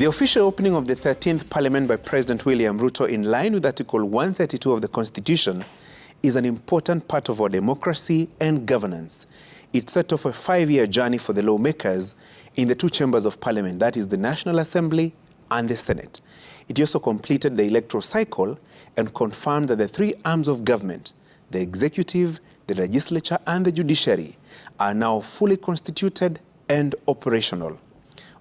The official opening of the 13th Parliament by President William Ruto, in line with Article 132 of the Constitution, is an important part of our democracy and governance. It set off a 5-year journey for the lawmakers in the two chambers of Parliament, that is the National Assembly and the Senate. It also completed the electoral cycle and confirmed that the three arms of government, the executive, the legislature, and the judiciary, are now fully constituted and operational.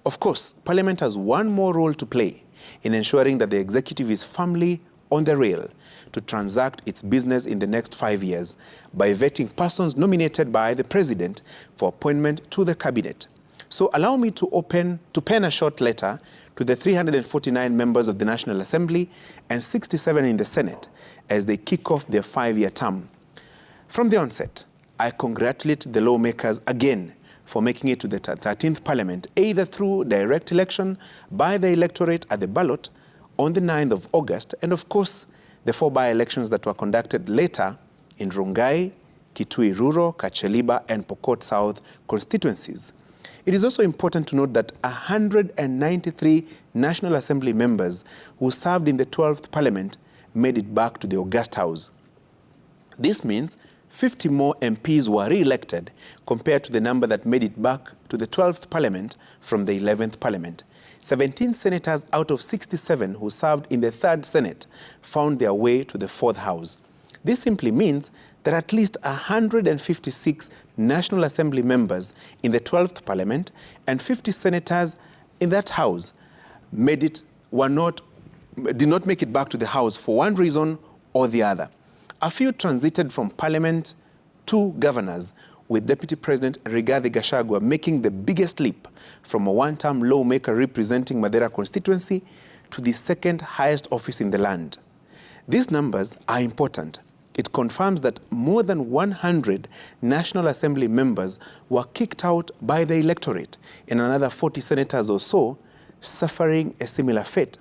Of course, Parliament has one more role to play in ensuring that the executive is firmly on the rail to transact its business in the next 5 years by vetting persons nominated by the President for appointment to the Cabinet. So allow me to pen a short letter to the 349 members of the National Assembly and 67 in the Senate as they kick off their 5-year term. From the onset, I congratulate the lawmakers again for making it to the 13th Parliament, either through direct election by the electorate at the ballot on the 9th of August, and of course, the 4 by-elections that were conducted later in Rongai, Kitui Rural, Kacheliba, and Pokot South constituencies. It is also important to note that 193 National Assembly members who served in the 12th Parliament made it back to the August House. This means 50 more MPs were re-elected compared to the number that made it back to the 12th Parliament from the 11th Parliament. 17 senators out of 67 who served in the 3rd Senate found their way to the 4th House. This simply means that at least 156 National Assembly members in the 12th Parliament and 50 senators in that House did not make it back to the House for one reason or the other. A few transited from Parliament to governors, with Deputy President Rigathi Gachuri making the biggest leap from a one-term lawmaker representing Madera constituency to the second highest office in the land. These numbers are important. It confirms that more than 100 National Assembly members were kicked out by the electorate and another 40 senators or so suffering a similar fate.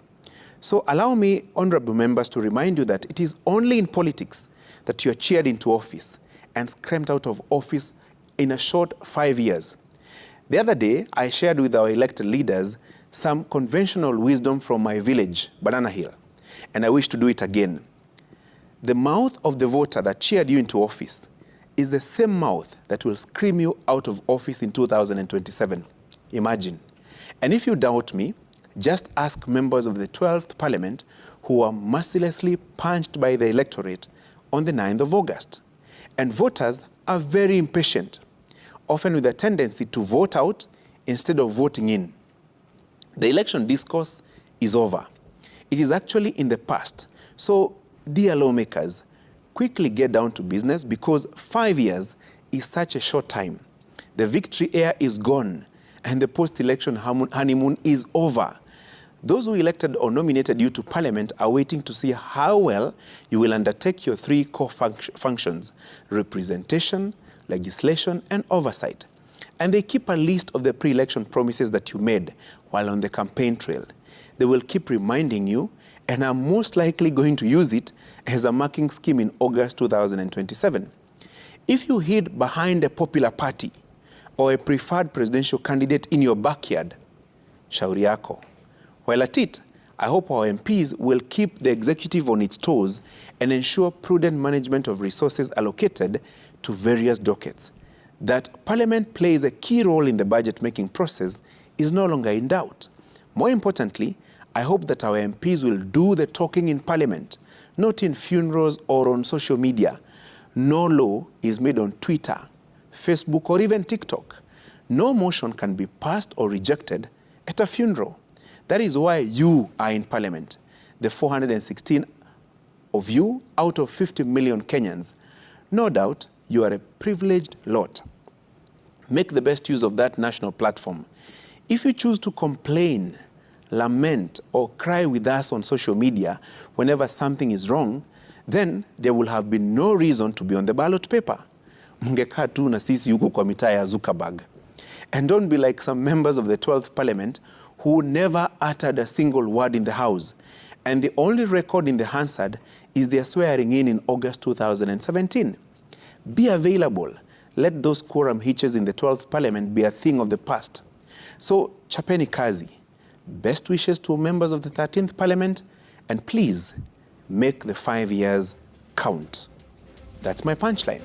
So allow me, honorable members, to remind you that it is only in politics that you are cheered into office and screamed out of office in a short 5 years. The other day, I shared with our elected leaders some conventional wisdom from my village, Banana Hill, and I wish to do it again. The mouth of the voter that cheered you into office is the same mouth that will scream you out of office in 2027. Imagine. And if you doubt me, just ask members of the 12th Parliament who were mercilessly punched by the electorate on the 9th of August. And voters are very impatient, often with a tendency to vote out instead of voting in. The election discourse is over. It is actually in the past. So, dear lawmakers, quickly get down to business because 5 years is such a short time. The victory air is gone and the post-election honeymoon is over. Those who elected or nominated you to Parliament are waiting to see how well you will undertake your 3 core functions: representation, legislation, and oversight. And they keep a list of the pre-election promises that you made while on the campaign trail. They will keep reminding you and are most likely going to use it as a marking scheme in August 2027. If you hid behind a popular party or a preferred presidential candidate in your backyard, shauri yako. While at it, I hope our MPs will keep the executive on its toes and ensure prudent management of resources allocated to various dockets. That Parliament plays a key role in the budget-making process is no longer in doubt. More importantly, I hope that our MPs will do the talking in Parliament, not in funerals or on social media. No law is made on Twitter, Facebook, or even TikTok. No motion can be passed or rejected at a funeral. That is why you are in Parliament, the 416 of you out of 50 million Kenyans. No doubt, you are a privileged lot. Make the best use of that national platform. If you choose to complain, lament, or cry with us on social media whenever something is wrong, then there will have been no reason to be on the ballot paper. Mngekaa tu na sisi huko kwa mitaa ya Zuckerberg. And don't be like some members of the 12th Parliament who never uttered a single word in the House. And the only record in the Hansard is their swearing in August 2017. Be available. Let those quorum hitches in the 12th Parliament be a thing of the past. So, chapeni kazi. Best wishes to members of the 13th Parliament, and please make the 5 years count. That's my punchline.